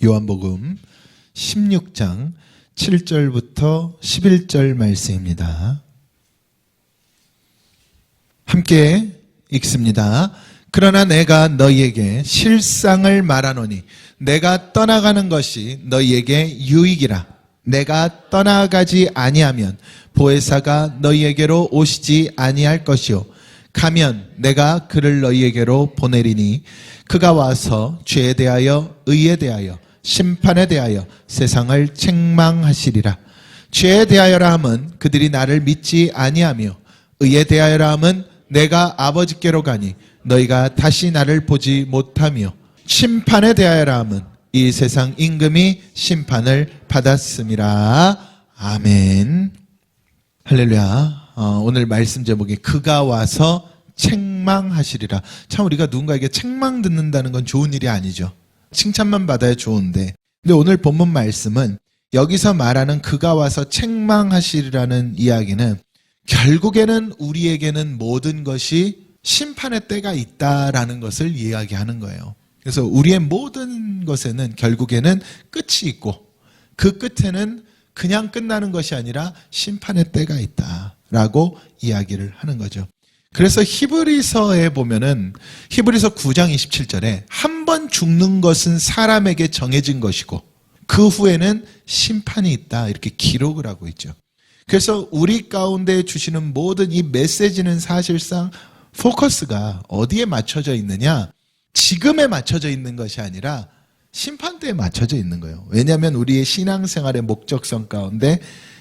요한복음 16장 7절부터 11절 말씀입니다. 함께 읽습니다. 그러나 내가 너희에게 실상을 말하노니 내가 떠나가는 것이 너희에게 유익이라. 내가 떠나가지 아니하면 보혜사가 너희에게로 오시지 아니할 것이요 가면 내가 그를 너희에게로 보내리니 그가 와서 죄에 대하여 의에 대하여 심판에 대하여 세상을 책망하시리라. 죄에 대하여라 함은 그들이 나를 믿지 아니하며 의에 대하여라 함은 내가 아버지께로 가니 너희가 다시 나를 보지 못하며 심판에 대하여라 함은 이 세상 임금이 심판을 받았음이라. 아멘. 할렐루야. 오늘 말씀 제목이 그가 와서 책망하시리라. 참 우리가 누군가에게 책망 듣는다는 건 좋은 일이 아니죠. 칭찬만 받아야 좋은데. 근데 오늘 본문 말씀은 여기서 말하는 그가 와서 책망하시리라는 이야기는 결국에는 우리에게는 모든 것이 심판의 때가 있다라는 것을 이야기하는 거예요. 그래서 우리의 모든 것에는 결국에는 끝이 있고 그 끝에는 그냥 끝나는 것이 아니라 심판의 때가 있다라고 이야기를 하는 거죠. 그래서 히브리서에 보면은 히브리서 9장 27절에 한 번 죽는 것은 사람에게 정해진 것이고 그 후에는 심판이 있다 이렇게 기록을 하고 있죠. 그래서 우리 가운데 주시는 모든 이 메시지는 사실상 포커스가 어디에 맞춰져 있느냐? 지금에 맞춰져 있는 것이 아니라 심판대에 맞춰져 있는 거예요. 왜냐하면 우리의 신앙생활의 목적성 가운데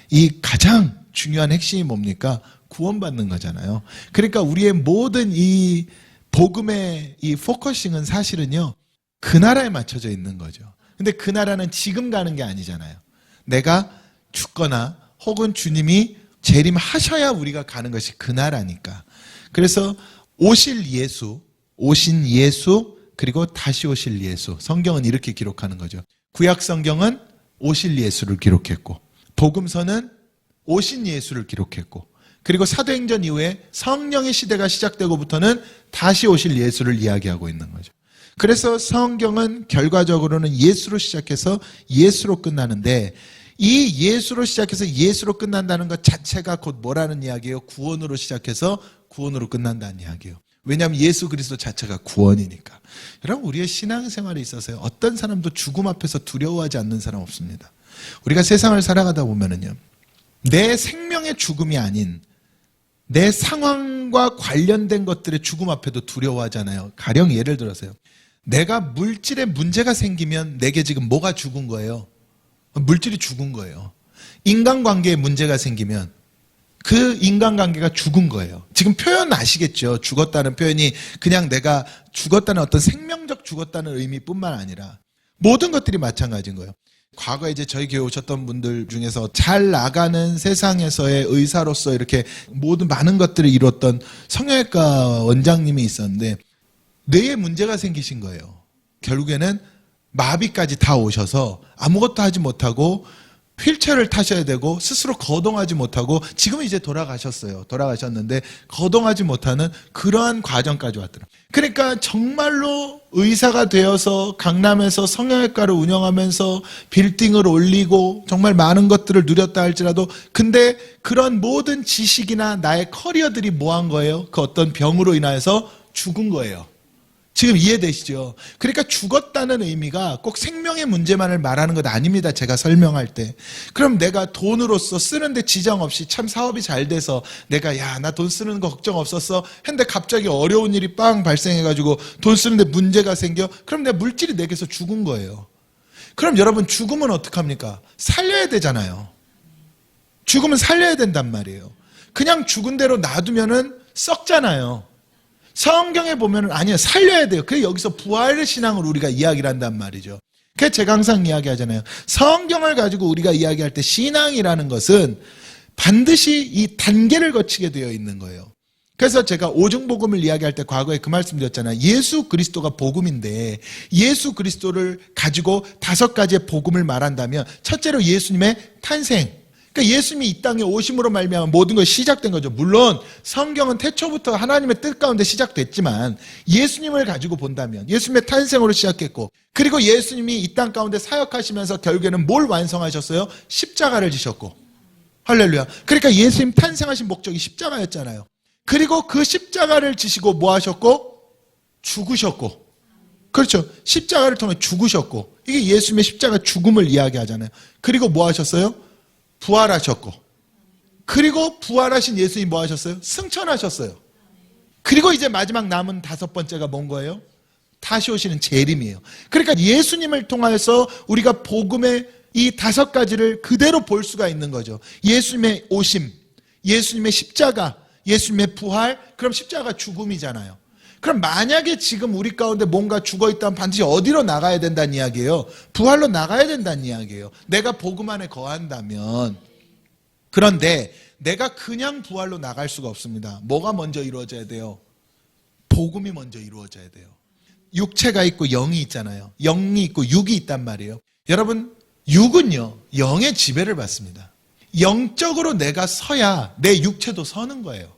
이 가장 중요한 핵심이 뭡니까? 구원받는 거잖아요. 그러니까 우리의 모든 이 복음의 이 포커싱은 사실은요, 그 나라에 맞춰져 있는 거죠. 근데 그 나라는 지금 가는 게 아니잖아요. 내가 죽거나 혹은 주님이 재림하셔야 우리가 가는 것이 그 나라니까. 그래서 오신 예수, 그리고 다시 오실 예수. 성경은 이렇게 기록하는 거죠. 구약 성경은 오실 예수를 기록했고, 복음서는 오신 예수를 기록했고, 그리고 사도행전 이후에 성령의 시대가 시작되고부터는 다시 오실 예수를 이야기하고 있는 거죠. 그래서 성경은 결과적으로는 예수로 시작해서 예수로 끝나는데, 이 예수로 시작해서 예수로 끝난다는 것 자체가 곧 뭐라는 이야기예요? 구원으로 시작해서 구원으로 끝난다는 이야기예요. 왜냐하면 예수 그리스도 자체가 구원이니까. 여러분, 우리의 신앙생활에 있어서 어떤 사람도 죽음 앞에서 두려워하지 않는 사람 없습니다. 우리가 세상을 살아가다 보면은요, 내 생명의 죽음이 아닌 내 상황과 관련된 것들의 죽음 앞에도 두려워하잖아요. 가령 예를 들어서요, 내가 물질에 문제가 생기면 내게 지금 뭐가 죽은 거예요? 물질이 죽은 거예요. 인간관계에 문제가 생기면 그 인간관계가 죽은 거예요. 지금 표현 아시겠죠? 죽었다는 표현이 그냥 내가 죽었다는 어떤 생명적 죽었다는 의미뿐만 아니라 모든 것들이 마찬가지인 거예요. 과거에 이제 저희 교회 오셨던 분들 중에서 잘 나가는 세상에서의 의사로서 이렇게 모든 많은 것들을 이뤘던 성형외과 원장님이 있었는데 뇌에 문제가 생기신 거예요. 결국에는 마비까지 다 오셔서 아무것도 하지 못하고 휠체어를 타셔야 되고 스스로 거동하지 못하고 지금은 이제 돌아가셨는데 거동하지 못하는 그러한 과정까지 왔더라고요. 그러니까 정말로 의사가 되어서 강남에서 성형외과를 운영하면서 빌딩을 올리고 정말 많은 것들을 누렸다 할지라도 근데 그런 모든 지식이나 나의 커리어들이 뭐한 거예요? 그 어떤 병으로 인하여서 죽은 거예요. 지금 이해되시죠? 그러니까 죽었다는 의미가 꼭 생명의 문제만을 말하는 것 아닙니다. 제가 설명할 때. 그럼 내가 돈으로서 쓰는데 지장 없이 참 사업이 잘 돼서 내가 나 돈 쓰는 거 걱정 없었어 했는데 갑자기 어려운 일이 빵 발생해가지고 돈 쓰는데 문제가 생겨. 그럼 내 물질이 내게서 죽은 거예요. 그럼 여러분 죽으면 어떡합니까? 살려야 되잖아요. 죽으면 살려야 된단 말이에요. 그냥 죽은 대로 놔두면은 썩잖아요. 성경에 보면은 아니요, 살려야 돼요. 그래서 여기서 부활의 신앙을 우리가 이야기를 한단 말이죠. 그래서 제가 항상 이야기하잖아요. 성경을 가지고 우리가 이야기할 때 신앙이라는 것은 반드시 이 단계를 거치게 되어 있는 거예요. 그래서 제가 오중복음을 이야기할 때 과거에 그 말씀 드렸잖아요. 예수 그리스도가 복음인데 예수 그리스도를 가지고 5가지의 복음을 말한다면 첫째로 예수님의 탄생, 그러니까 예수님이 이 땅에 오심으로 말미암아 모든 것이 시작된 거죠. 물론 성경은 태초부터 하나님의 뜻 가운데 시작됐지만 예수님을 가지고 본다면 예수님의 탄생으로 시작했고, 그리고 예수님이 이 땅 가운데 사역하시면서 결국에는 뭘 완성하셨어요? 십자가를 지셨고. 할렐루야. 그러니까 예수님 탄생하신 목적이 십자가였잖아요. 그리고 그 십자가를 지시고 뭐 하셨고? 죽으셨고. 그렇죠. 십자가를 통해 죽으셨고. 이게 예수님의 십자가 죽음을 이야기하잖아요. 그리고 뭐 하셨어요? 부활하셨고. 그리고 부활하신 예수님이 뭐 하셨어요? 승천하셨어요. 그리고 이제 마지막 남은 5번째가 뭔 거예요? 다시 오시는 재림이에요. 그러니까 예수님을 통해서 우리가 복음의 이 5가지를 그대로 볼 수가 있는 거죠. 예수님의 오심, 예수님의 십자가, 예수님의 부활, 그럼 십자가 죽음이잖아요. 그럼 만약에 지금 우리 가운데 뭔가 죽어있다면 반드시 어디로 나가야 된다는 이야기예요? 부활로 나가야 된다는 이야기예요. 내가 복음 안에 거한다면. 그런데 내가 그냥 부활로 나갈 수가 없습니다. 뭐가 먼저 이루어져야 돼요? 복음이 먼저 이루어져야 돼요. 육체가 있고 영이 있잖아요. 영이 있고 육이 있단 말이에요. 여러분, 육은요, 영의 지배를 받습니다. 영적으로 내가 서야 내 육체도 서는 거예요.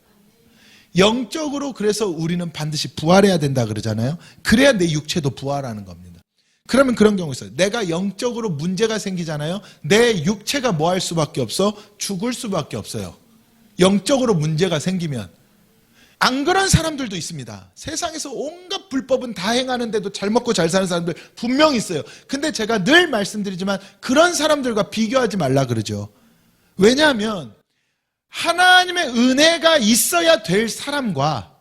영적으로, 그래서 우리는 반드시 부활해야 된다 그러잖아요. 그래야 내 육체도 부활하는 겁니다. 그러면 그런 경우 있어요. 내가 영적으로 문제가 생기잖아요. 내 육체가 뭐 할 수밖에 없어? 죽을 수밖에 없어요. 영적으로 문제가 생기면. 안 그런 사람들도 있습니다. 세상에서 온갖 불법은 다 행하는데도 잘 먹고 잘 사는 사람들 분명히 있어요. 근데 제가 늘 말씀드리지만 그런 사람들과 비교하지 말라 그러죠. 왜냐하면 하나님의 은혜가 있어야 될 사람과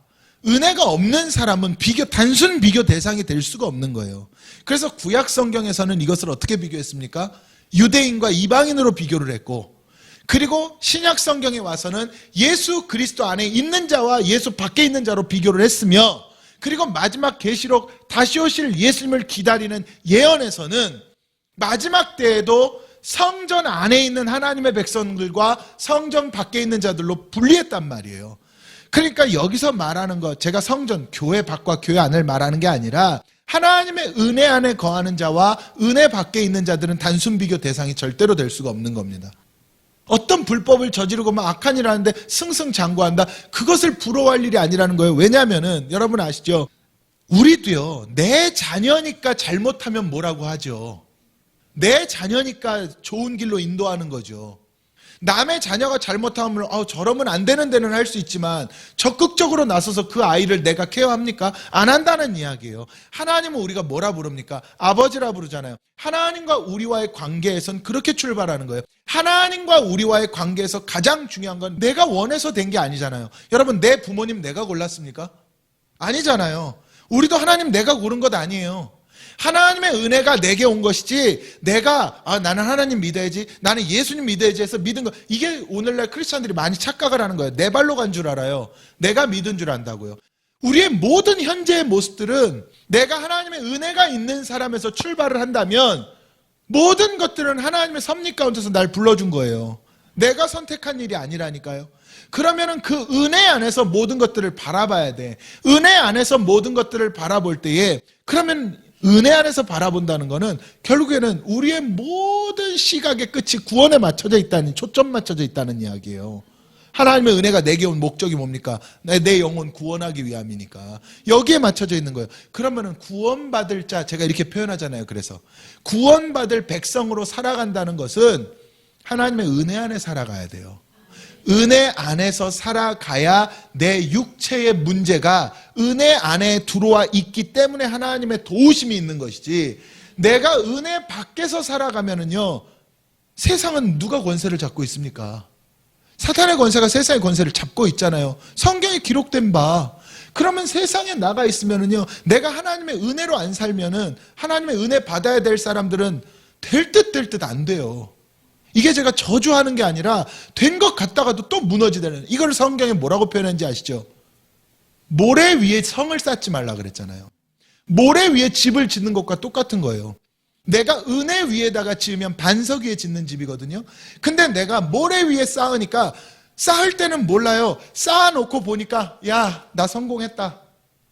은혜가 없는 사람은 단순 비교 대상이 될 수가 없는 거예요. 그래서 구약 성경에서는 이것을 어떻게 비교했습니까? 유대인과 이방인으로 비교를 했고, 그리고 신약 성경에 와서는 예수 그리스도 안에 있는 자와 예수 밖에 있는 자로 비교를 했으며, 그리고 마지막 계시록 다시 오실 예수님을 기다리는 예언에서는 마지막 때에도 성전 안에 있는 하나님의 백성들과 성전 밖에 있는 자들로 분리했단 말이에요. 그러니까 여기서 말하는 것, 제가 성전, 교회 밖과 교회 안을 말하는 게 아니라 하나님의 은혜 안에 거하는 자와 은혜 밖에 있는 자들은 단순 비교 대상이 절대로 될 수가 없는 겁니다. 어떤 불법을 저지르고 막 악한 일 하는데 승승장구한다, 그것을 부러워할 일이 아니라는 거예요. 왜냐하면은 여러분 아시죠? 우리도요, 내 자녀니까 잘못하면 뭐라고 하죠. 내 자녀니까 좋은 길로 인도하는 거죠. 남의 자녀가 잘못하면 저러면 안 되는 데는 할 수 있지만 적극적으로 나서서 그 아이를 내가 케어합니까? 안 한다는 이야기예요. 하나님은 우리가 뭐라 부릅니까? 아버지라 부르잖아요. 하나님과 우리와의 관계에선 그렇게 출발하는 거예요. 하나님과 우리와의 관계에서 가장 중요한 건 내가 원해서 된 게 아니잖아요. 여러분, 내 부모님 내가 골랐습니까? 아니잖아요. 우리도 하나님 내가 고른 것 아니에요. 하나님의 은혜가 내게 온 것이지, 내가 나는 하나님 믿어야지, 나는 예수님 믿어야지 해서 믿은 거, 이게 오늘날 크리스찬들이 많이 착각을 하는 거예요. 내 발로 간 줄 알아요. 내가 믿은 줄 안다고요. 우리의 모든 현재의 모습들은 내가 하나님의 은혜가 있는 사람에서 출발을 한다면 모든 것들은 하나님의 섭리 가운데서 날 불러준 거예요. 내가 선택한 일이 아니라니까요. 그러면은 그 은혜 안에서 모든 것들을 바라봐야 돼. 은혜 안에서 모든 것들을 바라볼 때에, 그러면 은혜 안에서 바라본다는 것은 결국에는 우리의 모든 시각의 끝이 구원에 맞춰져 있다는, 초점 맞춰져 있다는 이야기예요. 하나님의 은혜가 내게 온 목적이 뭡니까? 내 영혼 구원하기 위함이니까 여기에 맞춰져 있는 거예요. 그러면은 구원받을 자, 제가 이렇게 표현하잖아요. 그래서 구원받을 백성으로 살아간다는 것은 하나님의 은혜 안에 살아가야 돼요. 은혜 안에서 살아가야 내 육체의 문제가 은혜 안에 들어와 있기 때문에 하나님의 도우심이 있는 것이지, 내가 은혜 밖에서 살아가면은요, 세상은 누가 권세를 잡고 있습니까? 사탄의 권세가 세상의 권세를 잡고 있잖아요. 성경에 기록된 바. 그러면 세상에 나가 있으면은요, 내가 하나님의 은혜로 안 살면은 하나님의 은혜 받아야 될 사람들은 될 듯 안 돼요. 이게 제가 저주하는 게 아니라 된 것 같다가도 또 무너지다는, 이걸 성경에 뭐라고 표현했는지 아시죠? 모래 위에 성을 쌓지 말라 그랬잖아요. 모래 위에 집을 짓는 것과 똑같은 거예요. 내가 은혜 위에다가 지으면 반석 위에 짓는 집이거든요. 근데 내가 모래 위에 쌓으니까, 쌓을 때는 몰라요. 쌓아놓고 보니까 야, 나 성공했다.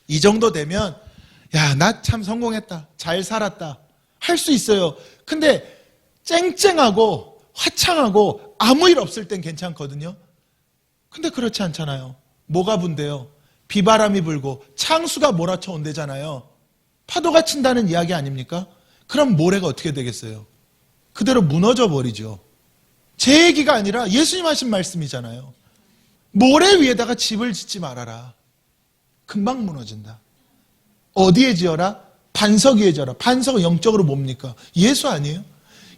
이 정도 되면 야, 나 참 성공했다. 잘 살았다. 할 수 있어요. 근데 쨍쨍하고 화창하고 아무 일 없을 땐 괜찮거든요. 근데 그렇지 않잖아요. 뭐가 분대요? 비바람이 불고 창수가 몰아쳐 온대잖아요. 파도가 친다는 이야기 아닙니까? 그럼 모래가 어떻게 되겠어요? 그대로 무너져 버리죠. 제 얘기가 아니라 예수님 하신 말씀이잖아요. 모래 위에다가 집을 짓지 말아라. 금방 무너진다. 어디에 지어라? 반석 위에 지어라. 반석은 영적으로 뭡니까? 예수 아니에요?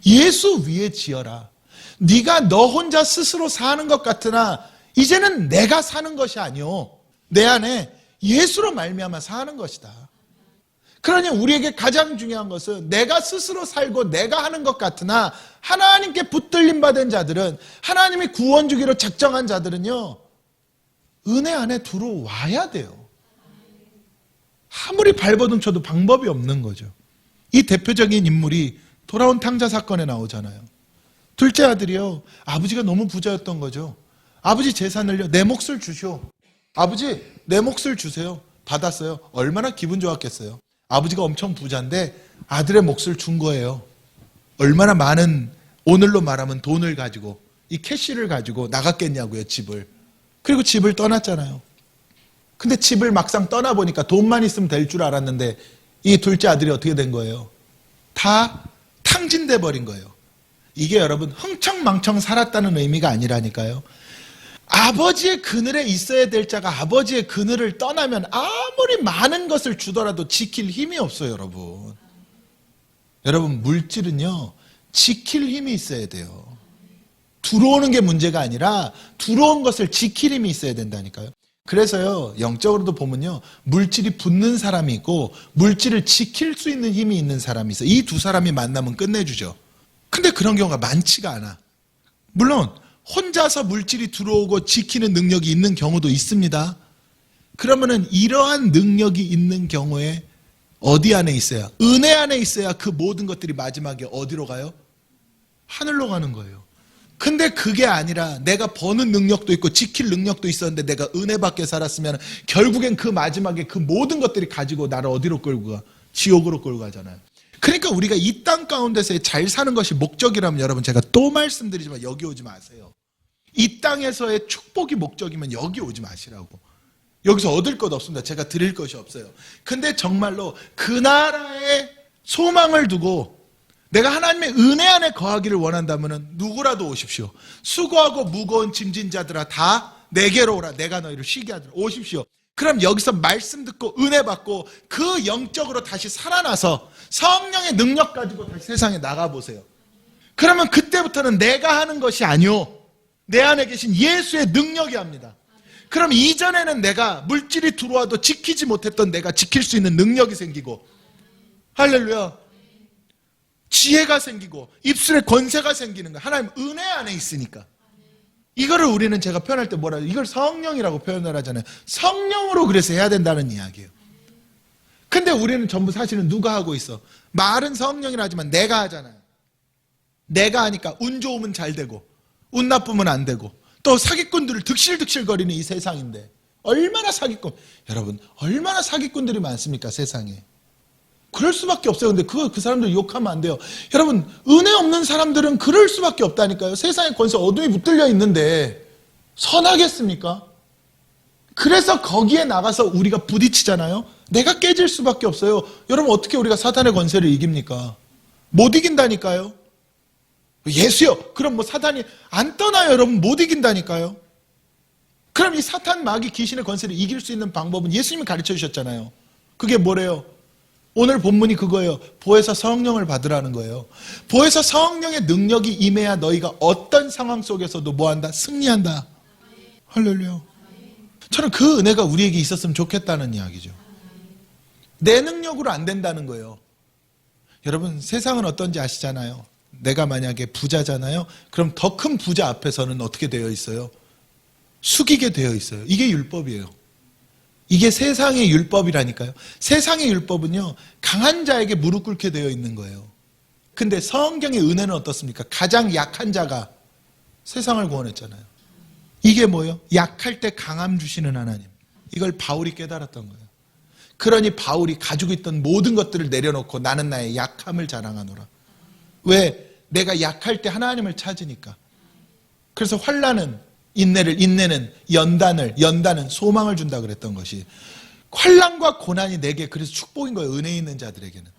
예수 위에 지어라. 네가 너 혼자 스스로 사는 것 같으나 이제는 내가 사는 것이 아니오. 내 안에 예수로 말미암아 사는 것이다. 그러니 우리에게 가장 중요한 것은 내가 스스로 살고 내가 하는 것 같으나 하나님께 붙들림 받은 자들은, 하나님이 구원 주기로 작정한 자들은요, 은혜 안에 들어와야 돼요. 아무리 발버둥 쳐도 방법이 없는 거죠. 이 대표적인 인물이 돌아온 탕자 사건에 나오잖아요. 둘째 아들이요, 아버지가 너무 부자였던 거죠. 아버지 재산을요, 내 몫을 주시오. 아버지 내 몫을 주세요. 받았어요. 얼마나 기분 좋았겠어요. 아버지가 엄청 부자인데 아들의 몫을 준 거예요. 얼마나 많은, 오늘로 말하면 돈을 가지고, 이 캐시를 가지고 나갔겠냐고요, 집을. 그리고 집을 떠났잖아요. 근데 집을 막상 떠나보니까 돈만 있으면 될 줄 알았는데 이 둘째 아들이 어떻게 된 거예요? 다 탕진돼 버린 거예요. 이게 여러분 흥청망청 살았다는 의미가 아니라니까요. 아버지의 그늘에 있어야 될 자가 아버지의 그늘을 떠나면 아무리 많은 것을 주더라도 지킬 힘이 없어요, 여러분. 여러분, 물질은요, 지킬 힘이 있어야 돼요. 들어오는 게 문제가 아니라 들어온 것을 지킬 힘이 있어야 된다니까요. 그래서요, 영적으로도 보면요, 물질이 붙는 사람이 있고 물질을 지킬 수 있는 힘이 있는 사람이 있어요. 이 두 사람이 만나면 끝내주죠. 근데 그런 경우가 많지가 않아. 물론 혼자서 물질이 들어오고 지키는 능력이 있는 경우도 있습니다. 그러면은 이러한 능력이 있는 경우에 어디 안에 있어야? 은혜 안에 있어야 그 모든 것들이 마지막에 어디로 가요? 하늘로 가는 거예요. 근데 그게 아니라 내가 버는 능력도 있고 지킬 능력도 있었는데 내가 은혜 밖에 살았으면 결국엔 그 마지막에 그 모든 것들이 가지고 나를 어디로 끌고 가? 지옥으로 끌고 가잖아요. 그러니까 우리가 이 땅 가운데서 잘 사는 것이 목적이라면, 여러분 제가 또 말씀드리지만 여기 오지 마세요. 이 땅에서의 축복이 목적이면 여기 오지 마시라고. 여기서 얻을 것 없습니다. 제가 드릴 것이 없어요. 근데 정말로 그 나라의 소망을 두고 내가 하나님의 은혜 안에 거하기를 원한다면 누구라도 오십시오. 수고하고 무거운 짐진 자들아 다 내게로 오라. 내가 너희를 쉬게 하리라. 오십시오. 그럼 여기서 말씀 듣고 은혜 받고 그 영적으로 다시 살아나서 성령의 능력 가지고 다시 세상에 나가보세요. 그러면 그때부터는 내가 하는 것이 아니오, 내 안에 계신 예수의 능력이 합니다. 그럼 이전에는 내가 물질이 들어와도 지키지 못했던 내가 지킬 수 있는 능력이 생기고, 할렐루야, 지혜가 생기고 입술에 권세가 생기는 거야. 하나님 은혜 안에 있으니까. 이거를 우리는 제가 표현할 때 뭐라 해요? 이걸 성령이라고 표현을 하잖아요. 성령으로 그래서 해야 된다는 이야기예요. 근데 우리는 전부 사실은 누가 하고 있어? 말은 성령이라 하지만 내가 하잖아요. 내가 하니까 운 좋으면 잘 되고 운 나쁘면 안 되고, 또 사기꾼들을 득실득실거리는 이 세상인데 얼마나 사기꾼, 여러분 얼마나 사기꾼들이 많습니까, 세상에. 그럴 수밖에 없어요. 근데 그 사람들 욕하면 안 돼요. 여러분, 은혜 없는 사람들은 그럴 수밖에 없다니까요. 세상의 권세 어둠이 붙들려 있는데 선하겠습니까? 그래서 거기에 나가서 우리가 부딪히잖아요. 내가 깨질 수밖에 없어요. 여러분, 어떻게 우리가 사탄의 권세를 이깁니까? 못 이긴다니까요. 예수요. 그럼 뭐 사탄이 안 떠나요, 여러분. 못 이긴다니까요. 그럼 이 사탄, 마귀, 귀신의 권세를 이길 수 있는 방법은 예수님이 가르쳐 주셨잖아요. 그게 뭐래요? 오늘 본문이 그거예요. 보혜사 성령을 받으라는 거예요. 보혜사 성령의 능력이 임해야 너희가 어떤 상황 속에서도 뭐한다? 승리한다. 할렐루야. 저는 그 은혜가 우리에게 있었으면 좋겠다는 이야기죠. 내 능력으로 안 된다는 거예요. 여러분, 세상은 어떤지 아시잖아요. 내가 만약에 부자잖아요. 그럼 더 큰 부자 앞에서는 어떻게 되어 있어요? 숙이게 되어 있어요. 이게 율법이에요. 이게 세상의 율법이라니까요. 세상의 율법은요, 강한 자에게 무릎 꿇게 되어 있는 거예요. 근데 성경의 은혜는 어떻습니까? 가장 약한 자가 세상을 구원했잖아요. 이게 뭐예요? 약할 때 강함 주시는 하나님. 이걸 바울이 깨달았던 거예요. 그러니 바울이 가지고 있던 모든 것들을 내려놓고 나는 나의 약함을 자랑하노라. 왜? 내가 약할 때 하나님을 찾으니까. 그래서 환난은 인내는 연단은 소망을 준다 그랬던 것이, 환난과 고난이 내게 그래서 축복인 거예요. 은혜 있는 자들에게는.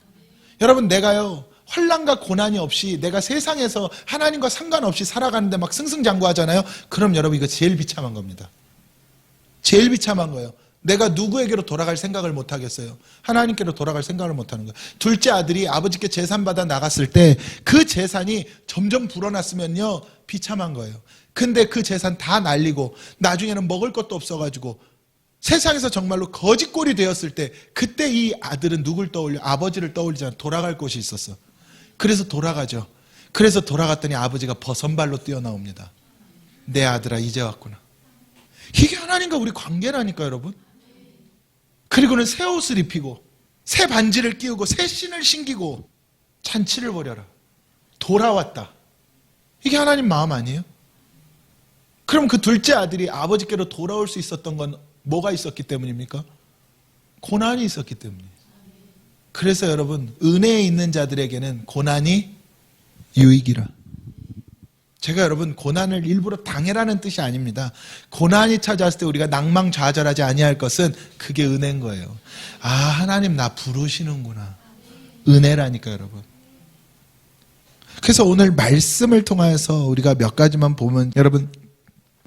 여러분, 내가요 환난과 고난이 없이 내가 세상에서 하나님과 상관없이 살아가는데 막 승승장구하잖아요. 그럼 여러분, 이거 제일 비참한 겁니다. 제일 비참한 거예요. 내가 누구에게로 돌아갈 생각을 못 하겠어요. 하나님께로 돌아갈 생각을 못 하는 거예요. 둘째 아들이 아버지께 재산 받아 나갔을 때 그 재산이 점점 불어났으면요 비참한 거예요. 근데 그 재산 다 날리고 나중에는 먹을 것도 없어가지고 세상에서 정말로 거지꼴이 되었을 때, 그때 이 아들은 누굴 떠올려? 아버지를 떠올리잖아요. 돌아갈 곳이 있었어. 그래서 돌아가죠. 그래서 돌아갔더니 아버지가 버선발로 뛰어나옵니다. 내 아들아, 이제 왔구나. 이게 하나님과 우리 관계라니까, 여러분. 그리고는 새 옷을 입히고 새 반지를 끼우고 새 신을 신기고 잔치를 벌여라. 돌아왔다. 이게 하나님 마음 아니에요? 그럼 그 둘째 아들이 아버지께로 돌아올 수 있었던 건 뭐가 있었기 때문입니까? 고난이 있었기 때문이에요. 그래서 여러분, 은혜에 있는 자들에게는 고난이 유익이라. 제가 여러분 고난을 일부러 당해라는 뜻이 아닙니다. 고난이 찾아왔을 때 우리가 낭망좌절하지 아니할 것은 그게 은혜인 거예요. 아, 하나님 나 부르시는구나. 은혜라니까, 여러분. 그래서 오늘 말씀을 통해서 우리가 몇 가지만 보면, 여러분,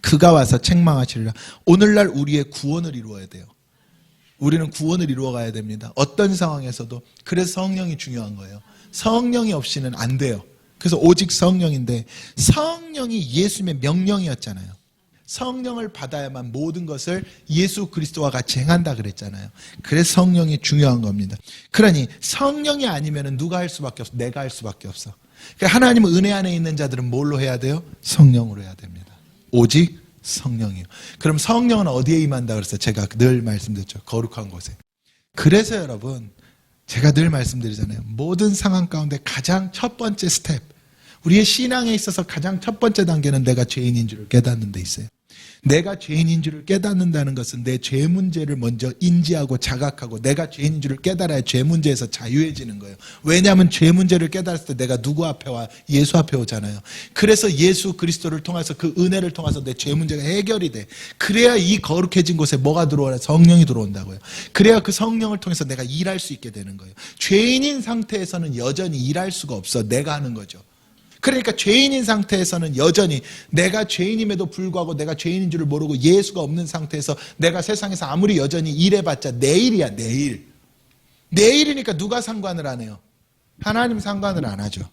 그가 와서 책망하시리라. 오늘날 우리의 구원을 이루어야 돼요. 우리는 구원을 이루어 가야 됩니다. 어떤 상황에서도. 그래서 성령이 중요한 거예요. 성령이 없이는 안 돼요. 그래서 오직 성령인데, 성령이 예수님의 명령이었잖아요. 성령을 받아야만 모든 것을 예수 그리스도와 같이 행한다 그랬잖아요. 그래서 성령이 중요한 겁니다. 그러니 성령이 아니면 누가 할 수밖에 없어? 내가 할 수밖에 없어. 그러니까 하나님은 은혜 안에 있는 자들은 뭘로 해야 돼요? 성령으로 해야 됩니다. 오직 성령이요. 그럼 성령은 어디에 임한다 그랬어요? 제가 늘 말씀드렸죠. 거룩한 곳에. 그래서 여러분, 제가 늘 말씀드리잖아요. 모든 상황 가운데 가장 첫 번째 스텝, 우리의 신앙에 있어서 가장 첫 번째 단계는 내가 죄인인 줄을 깨닫는 데 있어요. 내가 죄인인 줄을 깨닫는다는 것은 내 죄 문제를 먼저 인지하고 자각하고 내가 죄인인 줄을 깨달아야 죄 문제에서 자유해지는 거예요. 왜냐하면 죄 문제를 깨달았을 때 내가 누구 앞에 와? 예수 앞에 오잖아요. 그래서 예수 그리스도를 통해서, 그 은혜를 통해서 내 죄 문제가 해결이 돼. 그래야 이 거룩해진 곳에 뭐가 들어오나? 성령이 들어온다고요. 그래야 그 성령을 통해서 내가 일할 수 있게 되는 거예요. 죄인인 상태에서는 여전히 일할 수가 없어. 내가 하는 거죠. 그러니까 죄인인 상태에서는 여전히 내가 죄인임에도 불구하고 내가 죄인인 줄을 모르고 예수가 없는 상태에서 내가 세상에서 아무리 여전히 일해봤자 내일이야, 내일. 내일이니까 누가 상관을 안 해요? 하나님 상관을 안 하죠.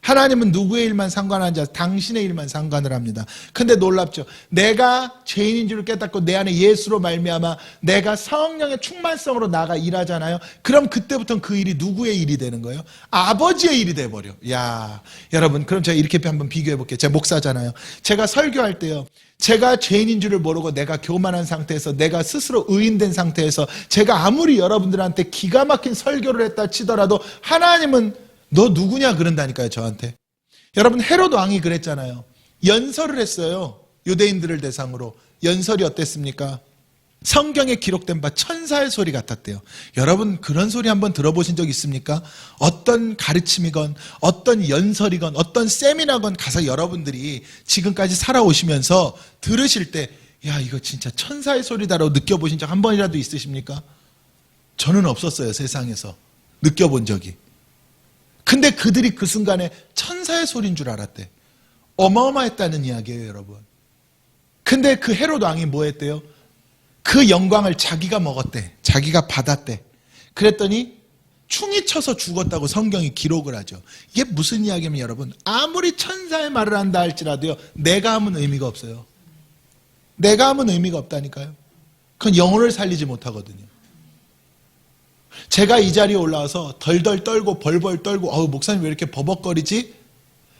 하나님은 누구의 일만 상관하지 않아서 당신의 일만 상관을 합니다. 근데 놀랍죠. 내가 죄인인 줄을 깨닫고 내 안에 예수로 말미암아 내가 성령의 충만성으로 나가 일하잖아요. 그럼 그때부터는 그 일이 누구의 일이 되는 거예요? 아버지의 일이 돼버려. 야, 여러분, 그럼 제가 이렇게 한번 비교해 볼게요. 제가 목사잖아요. 제가 설교할 때요, 제가 죄인인 줄을 모르고 내가 교만한 상태에서, 내가 스스로 의인된 상태에서 제가 아무리 여러분들한테 기가 막힌 설교를 했다 치더라도 하나님은 너 누구냐 그런다니까요, 저한테. 여러분, 헤롯 왕이 그랬잖아요. 연설을 했어요. 유대인들을 대상으로. 연설이 어땠습니까? 성경에 기록된 바 천사의 소리 같았대요. 여러분, 그런 소리 한번 들어보신 적 있습니까? 어떤 가르침이건 어떤 연설이건 어떤 세미나건 가서 여러분들이 지금까지 살아오시면서 들으실 때, 야, 이거 진짜 천사의 소리다라고 느껴보신 적 한 번이라도 있으십니까? 저는 없었어요, 세상에서. 느껴본 적이. 근데 그들이 그 순간에 천사의 소리인 줄 알았대. 어마어마했다는 이야기예요, 여러분. 근데 그 헤롯 왕이 뭐 했대요? 그 영광을 자기가 먹었대. 자기가 받았대. 그랬더니 충이 쳐서 죽었다고 성경이 기록을 하죠. 이게 무슨 이야기냐면, 여러분, 아무리 천사의 말을 한다 할지라도요, 내가 하면 의미가 없어요. 내가 하면 의미가 없다니까요. 그건 영혼을 살리지 못하거든요. 제가 이 자리에 올라와서 덜덜 떨고 벌벌 떨고, 목사님 왜 이렇게 버벅거리지?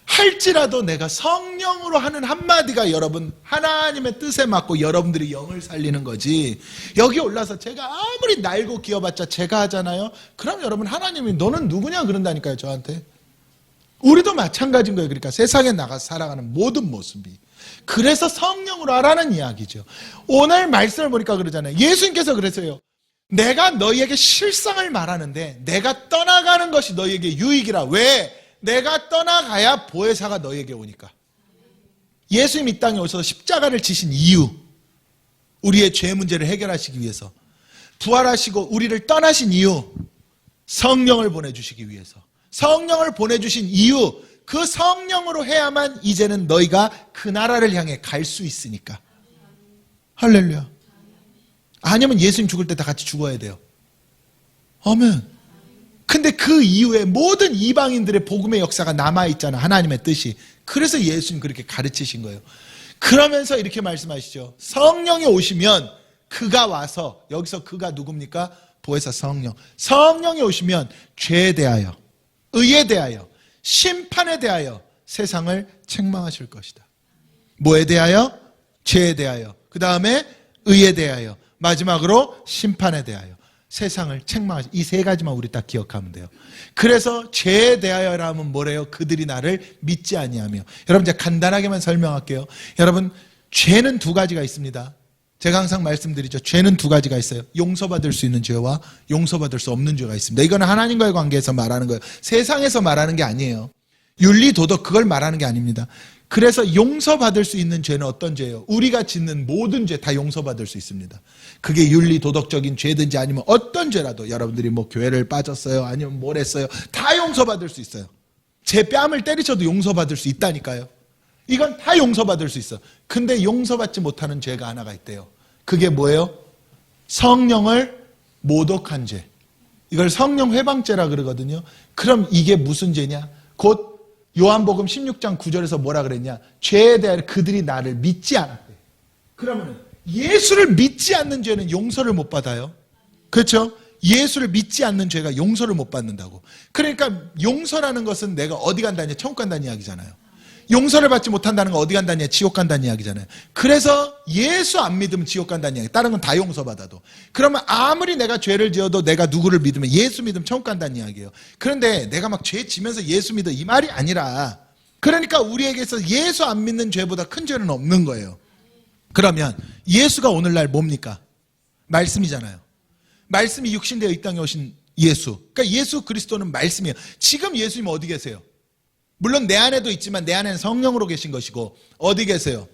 할지라도 내가 성령으로 하는 한마디가 여러분 하나님의 뜻에 맞고 여러분들이 영을 살리는 거지. 여기 올라서 제가 아무리 날고 기어봤자 제가 하잖아요. 그럼 여러분, 하나님이 너는 누구냐 그런다니까요, 저한테. 우리도 마찬가지인 거예요. 그러니까 세상에 나가서 살아가는 모든 모습이. 그래서 성령으로 하라는 이야기죠. 오늘 말씀을 보니까 그러잖아요. 예수님께서 그랬어요. 내가 너희에게 실상을 말하는데 내가 떠나가는 것이 너희에게 유익이라. 왜? 내가 떠나가야 보혜사가 너에게 오니까. 예수님 이 땅에 오셔서 십자가를 지신 이유, 우리의 죄 문제를 해결하시기 위해서, 부활하시고 우리를 떠나신 이유, 성령을 보내주시기 위해서. 성령을 보내주신 이유, 그 성령으로 해야만 이제는 너희가 그 나라를 향해 갈 수 있으니까. 할렐루야. 아니면 예수님 죽을 때 다 같이 죽어야 돼요. 아멘. 근데 그 이후에 모든 이방인들의 복음의 역사가 남아있잖아. 하나님의 뜻이. 그래서 예수님 그렇게 가르치신 거예요. 그러면서 이렇게 말씀하시죠. 성령이 오시면 그가 와서, 여기서 그가 누굽니까? 보혜사 성령. 성령이 오시면 죄에 대하여, 의에 대하여, 심판에 대하여 세상을 책망하실 것이다. 뭐에 대하여? 죄에 대하여. 그 다음에 의에 대하여. 마지막으로 심판에 대하여 세상을 책망하시. 이 세 가지만 우리 딱 기억하면 돼요. 그래서 죄에 대하여라면 뭐래요? 그들이 나를 믿지 아니하며. 여러분 제가 간단하게만 설명할게요. 여러분 죄는 두 가지가 있습니다. 제가 항상 말씀드리죠. 죄는 두 가지가 있어요. 용서받을 수 있는 죄와 용서받을 수 없는 죄가 있습니다. 이거는 하나님과의 관계에서 말하는 거예요. 세상에서 말하는 게 아니에요. 윤리, 도덕 그걸 말하는 게 아닙니다. 그래서 용서받을 수 있는 죄는 어떤 죄예요? 우리가 짓는 모든 죄 다 용서받을 수 있습니다. 그게 윤리, 도덕적인 죄든지 아니면 어떤 죄라도, 여러분들이 뭐 교회를 빠졌어요, 아니면 뭘 했어요, 다 용서받을 수 있어요. 제 뺨을 때리셔도 용서받을 수 있다니까요. 이건 다 용서받을 수 있어. 근데 용서받지 못하는 죄가 하나가 있대요. 그게 뭐예요? 성령을 모독한 죄. 이걸 성령 회방죄라 그러거든요. 그럼 이게 무슨 죄냐? 곧 요한복음 16장 9절에서 뭐라 그랬냐? 죄에 대하여 그들이 나를 믿지 않았대. 그러면 예수를 믿지 않는 죄는 용서를 못 받아요. 그렇죠? 예수를 믿지 않는 죄가 용서를 못 받는다고. 그러니까 용서라는 것은 내가 어디 간다냐? 천국 간다는 이야기잖아요. 용서를 받지 못한다는 건 어디 간다냐? 지옥 간다는 이야기잖아요. 그래서 예수 안 믿으면 지옥 간다는 이야기. 다른 건 다 용서받아도. 그러면 아무리 내가 죄를 지어도 내가 누구를 믿으면, 예수 믿으면 천국 간다는 이야기예요. 그런데 내가 막 죄 지면서 예수 믿어, 이 말이 아니라, 그러니까 우리에게서 예수 안 믿는 죄보다 큰 죄는 없는 거예요. 그러면 예수가 오늘날 뭡니까? 말씀이잖아요. 말씀이 육신되어 이 땅에 오신 예수. 그러니까 예수 그리스도는 말씀이에요. 지금 예수님 어디 계세요? 물론 내 안에도 있지만 내 안에는 성령으로 계신 것이고, 어디 계세요?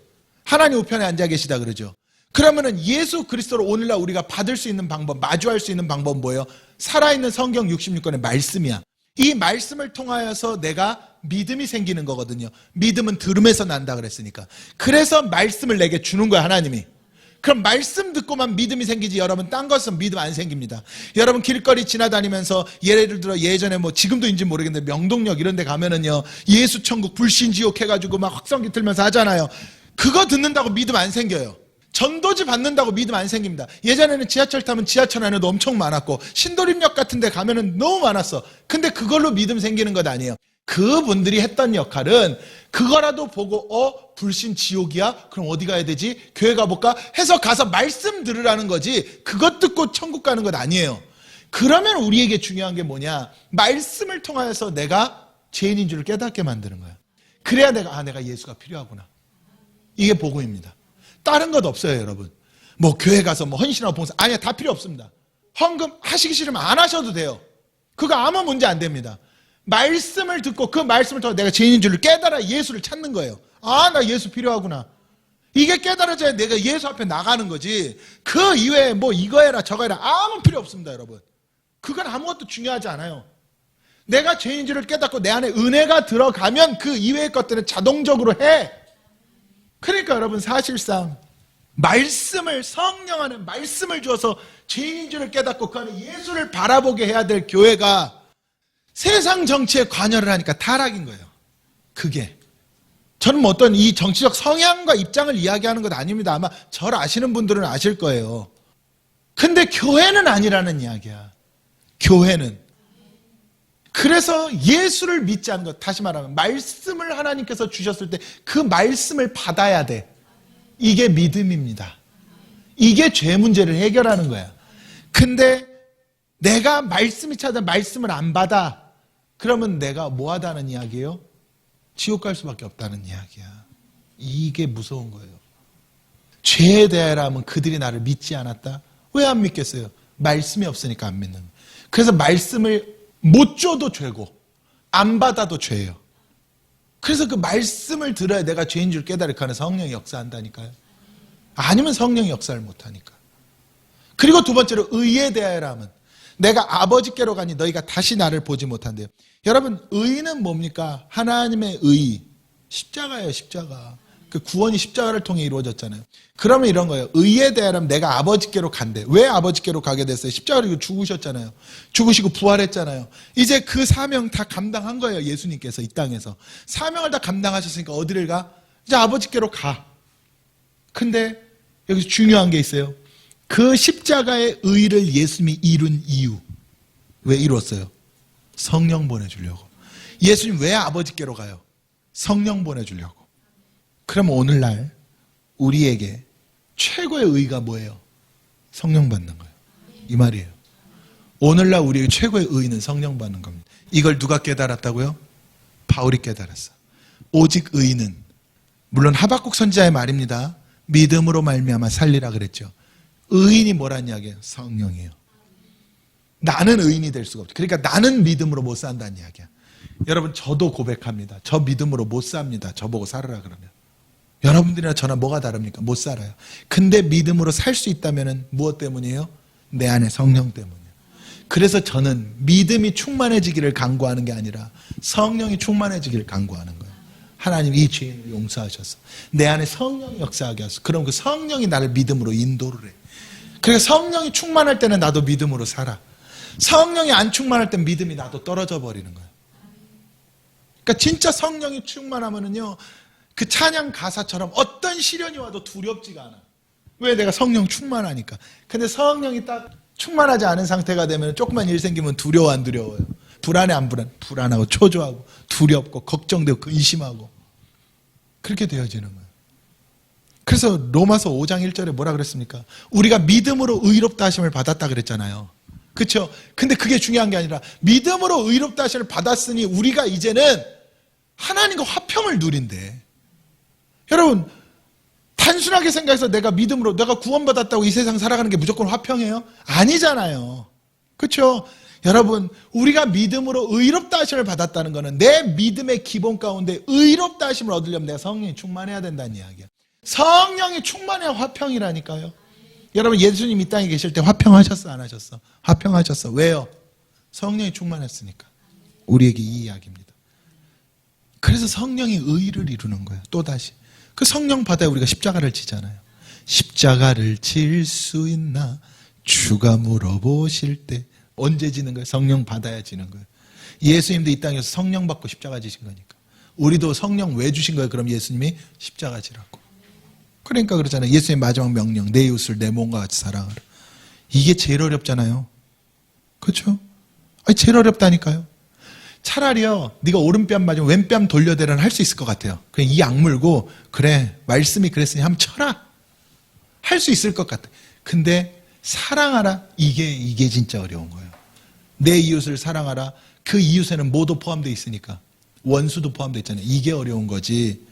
하나님 우편에 앉아 계시다 그러죠. 그러면은 예수 그리스도로 오늘날 우리가 받을 수 있는 방법, 마주할 수 있는 방법은 뭐예요? 살아있는 성경 66권의 말씀이야. 이 말씀을 통하여서 내가 믿음이 생기는 거거든요. 믿음은 들음에서 난다 그랬으니까. 그래서 말씀을 내게 주는 거야, 하나님이. 그럼 말씀 듣고만 믿음이 생기지, 여러분 딴 것은 믿음 안 생깁니다. 여러분 길거리 지나다니면서 예를 들어 예전에 뭐 지금도인지 모르겠는데 명동역 이런 데 가면은요, 예수 천국 불신지옥 해가지고 막 확성기 틀면서 하잖아요. 그거 듣는다고 믿음 안 생겨요. 전도지 받는다고 믿음 안 생깁니다. 예전에는 지하철 타면 지하철 안에도 엄청 많았고, 신도림역 같은 데 가면은 너무 많았어. 근데 그걸로 믿음 생기는 것 아니에요. 그분들이 했던 역할은 그거라도 보고 불신 지옥이야? 그럼 어디 가야 되지? 교회 가볼까? 해서 가서 말씀 들으라는 거지, 그것 듣고 천국 가는 것 아니에요. 그러면 우리에게 중요한 게 뭐냐? 말씀을 통하여서 내가 죄인인 줄을 깨닫게 만드는 거야. 그래야 내가 예수가 필요하구나. 이게 복음입니다. 다른 것 없어요, 여러분. 뭐 교회 가서 뭐 헌신하고 봉사, 아니야, 다 필요 없습니다. 헌금 하시기 싫으면 안 하셔도 돼요. 그거 아무 문제 안 됩니다. 말씀을 듣고 그 말씀을 통해 내가 죄인인 줄을 깨달아 예수를 찾는 거예요. 아, 나 예수 필요하구나. 이게 깨달아져야 내가 예수 앞에 나가는 거지. 그 이외에 뭐 이거 해라 저거 해라 아무 필요 없습니다, 여러분. 그건 아무것도 중요하지 않아요. 내가 죄인인 줄을 깨닫고 내 안에 은혜가 들어가면 그 이외의 것들은 자동적으로 해. 그러니까 여러분, 사실상 말씀을, 성령 안에 말씀을 주어서 죄인인 줄을 깨닫고 그 안에 예수를 바라보게 해야 될 교회가 세상 정치에 관여를 하니까 타락인 거예요. 그게. 저는 뭐 어떤 이 정치적 성향과 입장을 이야기하는 것 아닙니다. 아마 저를 아시는 분들은 아실 거예요. 근데 교회는 아니라는 이야기야. 교회는. 그래서 예수를 믿지 않는 것, 다시 말하면 말씀을 하나님께서 주셨을 때 그 말씀을 받아야 돼. 이게 믿음입니다. 이게 죄 문제를 해결하는 거야. 근데 내가 말씀이 찾아 말씀을 안 받아. 그러면 내가 뭐 하다는 이야기예요? 지옥 갈 수밖에 없다는 이야기야. 이게 무서운 거예요. 죄에 대하여라면 그들이 나를 믿지 않았다? 왜 안 믿겠어요? 말씀이 없으니까 안 믿는 거예요. 그래서 말씀을 못 줘도 죄고, 안 받아도 죄예요. 그래서 그 말씀을 들어야 내가 죄인 줄 깨달을 하는 성령이 역사한다니까요. 아니면 성령이 역사를 못하니까. 그리고 두 번째로 의에 대하여라 하면 내가 아버지께로 가니 너희가 다시 나를 보지 못한대요. 여러분, 의는 뭡니까? 하나님의 의. 십자가예요, 십자가. 그 구원이 십자가를 통해 이루어졌잖아요. 그러면 이런 거예요. 의에 대하여라면 내가 아버지께로 간대. 왜 아버지께로 가게 됐어요? 십자가로 죽으셨잖아요. 죽으시고 부활했잖아요. 이제 그 사명 다 감당한 거예요. 예수님께서 이 땅에서. 사명을 다 감당하셨으니까 어디를 가? 이제 아버지께로 가. 근데 여기서 중요한 게 있어요. 그 십자가의 의를 예수님이 이룬 이유. 왜 이뤘어요? 성령 보내주려고. 예수님 왜 아버지께로 가요? 성령 보내주려고. 그럼 오늘날 우리에게 최고의 의가 뭐예요? 성령 받는 거예요. 이 말이에요. 오늘날 우리에게 최고의 의는 성령 받는 겁니다. 이걸 누가 깨달았다고요? 바울이 깨달았어. 오직 의는, 물론 하박국 선지자의 말입니다. 믿음으로 말미암아 살리라 그랬죠. 의인이 뭐란 이야기예요? 성령이에요. 나는 의인이 될 수가 없죠. 그러니까 나는 믿음으로 못 산다는 이야기야. 여러분, 저도 고백합니다. 저 믿음으로 못 삽니다. 저보고 살으라 그러면. 여러분들이나 저나 뭐가 다릅니까? 못 살아요. 근데 믿음으로 살 수 있다면 무엇 때문이에요? 내 안에 성령 때문이에요. 그래서 저는 믿음이 충만해지기를 간구하는 게 아니라 성령이 충만해지기를 간구하는 거예요. 하나님 이 죄인을 용서하셔서 내 안에 성령이 역사하게 하소서. 그럼 그 성령이 나를 믿음으로 인도를 해. 그래서 성령이 충만할 때는 나도 믿음으로 살아. 성령이 안 충만할 땐 믿음이 나도 떨어져 버리는 거예요. 그러니까 진짜 성령이 충만하면은요, 그 찬양 가사처럼 어떤 시련이 와도 두렵지가 않아. 왜? 내가 성령 충만하니까. 근데 성령이 딱 충만하지 않은 상태가 되면 조금만 일 생기면 두려워 안 두려워요? 불안해 안 불안해? 불안하고 초조하고 두렵고 걱정되고 근심하고 그렇게 되어지는 거예요. 그래서 로마서 5장 1절에 뭐라 그랬습니까? 우리가 믿음으로 의롭다 하심을 받았다 그랬잖아요. 그렇죠? 근데 그게 중요한 게 아니라 믿음으로 의롭다 하심을 받았으니 우리가 이제는 하나님과 화평을 누린대. 여러분, 단순하게 생각해서 내가 믿음으로 내가 구원받았다고 이 세상 살아가는 게 무조건 화평해요? 아니잖아요. 그렇죠? 여러분, 우리가 믿음으로 의롭다 하심을 받았다는 것은 내 믿음의 기본 가운데 의롭다 하심을 얻으려면 내가 성령이 충만해야 된다는 이야기야. 성령이 충만해야 화평이라니까요. 여러분, 예수님 이 땅에 계실 때 화평하셨어 안 하셨어? 화평하셨어. 왜요? 성령이 충만했으니까. 우리에게 이 이야기입니다. 그래서 성령이 의를 이루는 거예요. 또다시 그 성령 받아야 우리가 십자가를 지잖아요. 십자가를 질 수 있나 주가 물어보실 때. 언제 지는 거예요? 성령 받아야 지는 거예요. 예수님도 이 땅에서 성령 받고 십자가 지신 거니까. 우리도 성령 왜 주신 거예요? 그럼 예수님이 십자가 지라고. 그러니까 그러잖아요. 예수님의 마지막 명령, 내 이웃을 내 몸과 같이 사랑하라. 이게 제일 어렵잖아요. 그렇죠? 아니, 제일 어렵다니까요. 차라리요, 네가 오른뺨 맞으면 왼뺨 돌려대라는 할 수 있을 것 같아요. 그냥 이 악물고 그래, 말씀이 그랬으니 한번 쳐라. 할 수 있을 것 같아. 근데 사랑하라, 이게 진짜 어려운 거예요. 내 이웃을 사랑하라. 그 이웃에는 모두 포함되어 있으니까. 원수도 포함되어 있잖아요. 이게 어려운 거지.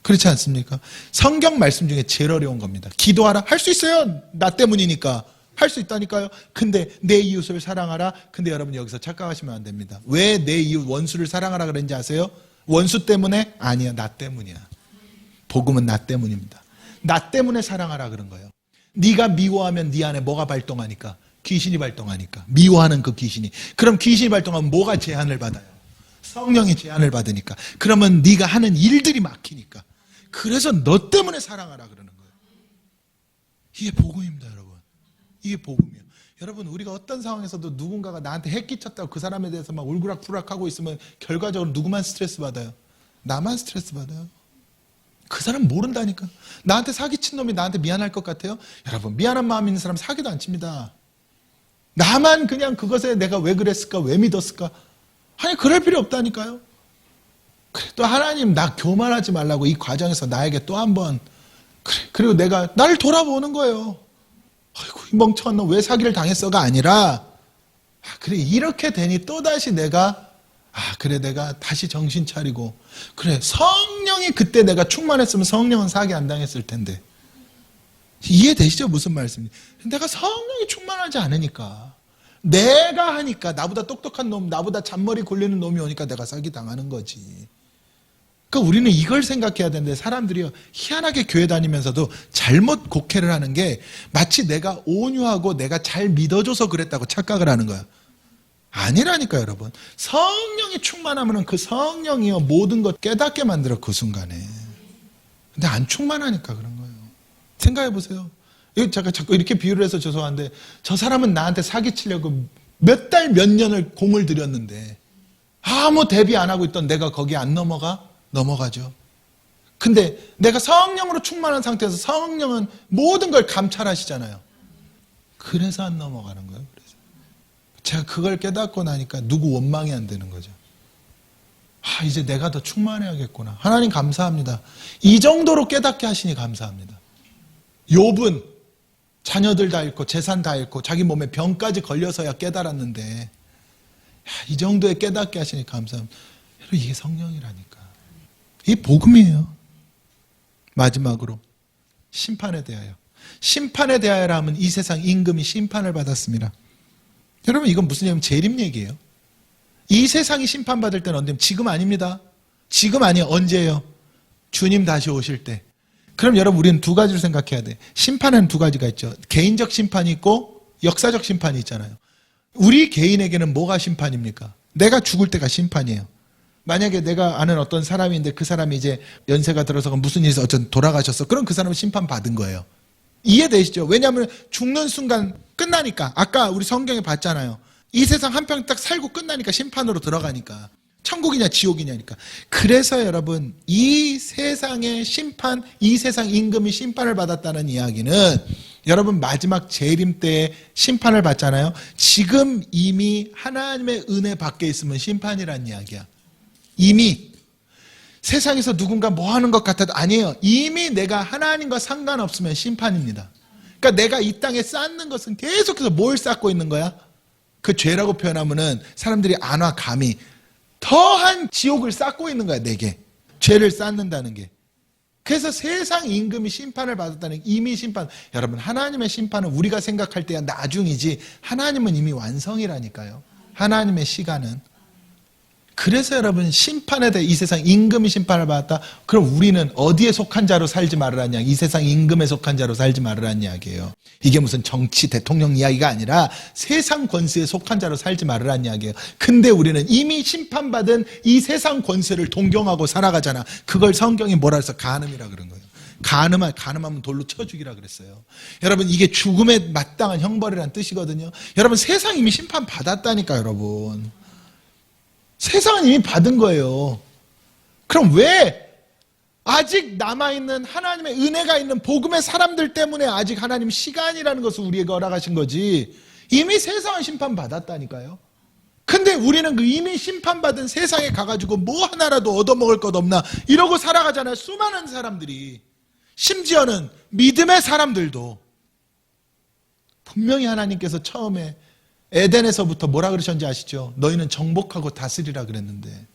그렇지 않습니까? 성경 말씀 중에 제일 어려운 겁니다. 기도하라. 할 수 있어요. 나 때문이니까. 할 수 있다니까요. 근데 내 이웃을 사랑하라. 근데 여러분 여기서 착각하시면 안 됩니다. 왜 내 이웃 원수를 사랑하라 그랬는지 아세요? 원수 때문에? 아니야. 나 때문이야. 복음은 나 때문입니다. 나 때문에 사랑하라 그런 거예요. 네가 미워하면 네 안에 뭐가 발동하니까? 귀신이 발동하니까. 미워하는 그 귀신이. 그럼 귀신이 발동하면 뭐가 제한을 받아요? 성령이 제한을 받으니까. 그러면 네가 하는 일들이 막히니까. 그래서 너 때문에 사랑하라 그러는 거예요. 이게 복음입니다, 여러분. 이게 복음이에요. 여러분, 우리가 어떤 상황에서도 누군가가 나한테 해 끼쳤다고 그 사람에 대해서 막 울그락부락하고 있으면 결과적으로 누구만 스트레스 받아요? 나만 스트레스 받아요. 그 사람 모른다니까. 나한테 사기친 놈이 나한테 미안할 것 같아요? 여러분, 미안한 마음 있는 사람 사기도 안 칩니다. 나만 그냥 그것에 내가 왜 그랬을까? 왜 믿었을까? 아니, 그럴 필요 없다니까요. 그래, 또 하나님 나 교만하지 말라고 이 과정에서 나에게 또 한 번, 그래, 그리고 내가 나를 돌아보는 거예요. 아이고, 이 멍청한 놈 왜 사기를 당했어가 아니라, 그래, 이렇게 되니 또다시 내가, 그래, 내가 다시 정신 차리고, 그래, 성령이 그때 내가 충만했으면 성령은 사기 안 당했을 텐데. 이해되시죠? 무슨 말씀인지. 내가 성령이 충만하지 않으니까. 내가 하니까 나보다 똑똑한 놈, 나보다 잔머리 굴리는 놈이 오니까 내가 사기당하는 거지. 그러니까 우리는 이걸 생각해야 되는데 사람들이 희한하게 교회 다니면서도 잘못 곡해를 하는 게 마치 내가 온유하고 내가 잘 믿어줘서 그랬다고 착각을 하는 거야. 아니라니까 여러분. 성령이 충만하면 그 성령이요 모든 것 깨닫게 만들어 그 순간에. 근데 안 충만하니까 그런 거예요. 생각해 보세요. 제가 자꾸 이렇게 비유를 해서 죄송한데 저 사람은 나한테 사기치려고 몇 달 몇 년을 공을 들였는데 아무 대비 안 하고 있던 내가 거기 안 넘어가? 넘어가죠. 근데 내가 성령으로 충만한 상태에서 성령은 모든 걸 감찰하시잖아요. 그래서 안 넘어가는 거예요. 그래서 제가 그걸 깨닫고 나니까 누구 원망이 안 되는 거죠. 이제 내가 더 충만해야겠구나. 하나님 감사합니다. 이 정도로 깨닫게 하시니 감사합니다. 욥은 자녀들 다 잃고 재산 다 잃고 자기 몸에 병까지 걸려서야 깨달았는데 이 정도에 깨닫게 하시니 감사합니다. 여러분 이게 성령이라니까. 이게 복음이에요. 마지막으로 심판에 대하여. 심판에 대하여라 하면 이 세상 임금이 심판을 받았습니다. 여러분 이건 무슨 얘기냐면 재림 얘기예요. 이 세상이 심판받을 때는 언제면 지금 아닙니다. 지금 아니에요. 언제예요? 주님 다시 오실 때. 그럼 여러분 우리는 두 가지로 생각해야 돼. 심판에는 두 가지가 있죠. 개인적 심판이 있고 역사적 심판이 있잖아요. 우리 개인에게는 뭐가 심판입니까? 내가 죽을 때가 심판이에요. 만약에 내가 아는 어떤 사람인데 그 사람이 이제 연세가 들어서 무슨 일에서 어쩐 돌아가셨어. 그럼 그 사람은 심판받은 거예요. 이해되시죠? 왜냐하면 죽는 순간 끝나니까. 아까 우리 성경에 봤잖아요. 이 세상 한평 딱 살고 끝나니까 심판으로 들어가니까. 천국이냐 지옥이냐니까. 그래서 여러분 이 세상의 심판, 이 세상 임금이 심판을 받았다는 이야기는 여러분 마지막 재림 때에 심판을 받잖아요. 지금 이미 하나님의 은혜 밖에 있으면 심판이란 이야기야. 이미 세상에서 누군가 뭐 하는 것 같아도 아니에요. 이미 내가 하나님과 상관없으면 심판입니다. 그러니까 내가 이 땅에 쌓는 것은 계속해서 뭘 쌓고 있는 거야? 그 죄라고 표현하면은 사람들이 안 와 감히 더한 지옥을 쌓고 있는 거야 내게. 죄를 쌓는다는 게. 그래서 세상 임금이 심판을 받았다는 이미 심판. 여러분 하나님의 심판은 우리가 생각할 때야 나중이지 하나님은 이미 완성이라니까요. 하나님의 시간은. 그래서 여러분 심판에 대해 이 세상 임금이 심판을 받았다. 그럼 우리는 어디에 속한 자로 살지 말으라는 이야기. 이 세상 임금에 속한 자로 살지 말으라는 이야기예요. 이게 무슨 정치 대통령 이야기가 아니라 세상 권세에 속한 자로 살지 말으라는 이야기예요. 근데 우리는 이미 심판받은 이 세상 권세를 동경하고 살아가잖아. 그걸 성경이 뭐라 해서 간음이라 그런 거예요. 간음하면 돌로 쳐 죽이라 그랬어요. 여러분 이게 죽음에 마땅한 형벌이라는 뜻이거든요. 여러분 세상 이미 심판 받았다니까 여러분. 세상은 이미 받은 거예요. 그럼 왜 아직 남아있는 하나님의 은혜가 있는 복음의 사람들 때문에 아직 하나님 시간이라는 것을 우리에게 허락하신 거지 이미 세상은 심판받았다니까요. 근데 우리는 그 이미 심판받은 세상에 가가지고 뭐 하나라도 얻어먹을 것 없나 이러고 살아가잖아요. 수많은 사람들이. 심지어는 믿음의 사람들도. 분명히 하나님께서 처음에 에덴에서부터 뭐라 그러셨는지 아시죠? 너희는 정복하고 다스리라 그랬는데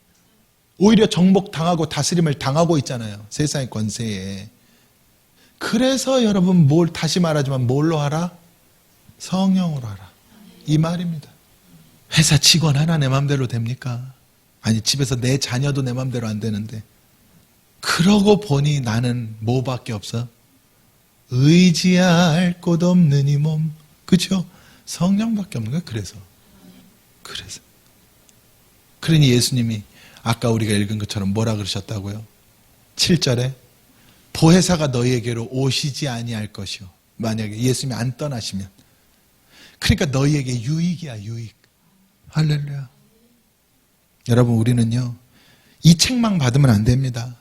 오히려 정복당하고 다스림을 당하고 있잖아요. 세상의 권세에. 그래서 여러분 다시 말하지만 뭘로 하라? 성령으로 하라. 이 말입니다. 회사 직원 하나 내 맘대로 됩니까? 아니 집에서 내 자녀도 내 맘대로 안 되는데 그러고 보니 나는 뭐밖에 없어? 의지할 곳 없는 이 몸. 그렇죠? 성령밖에 없는 거예요. 그래서 그러니 예수님이 아까 우리가 읽은 것처럼 뭐라 그러셨다고요? 7절에 보혜사가 너희에게로 오시지 아니할 것이요. 만약에 예수님이 안 떠나시면 그러니까 너희에게 유익이야. 유익. 할렐루야. 여러분 우리는요 이 책망 받으면 안 됩니다.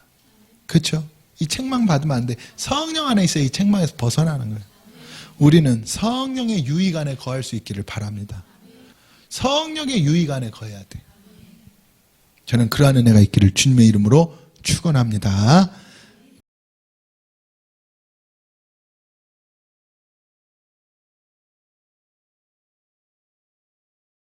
그렇죠? 이 책망 받으면 안 돼. 성령 안에 있어야 이 책망에서 벗어나는 거예요. 우리는 성령의 유익 안에 거할 수 있기를 바랍니다. 성령의 유익 안에 거해야 돼. 저는 그러한 은혜가 있기를 주님의 이름으로 축원합니다.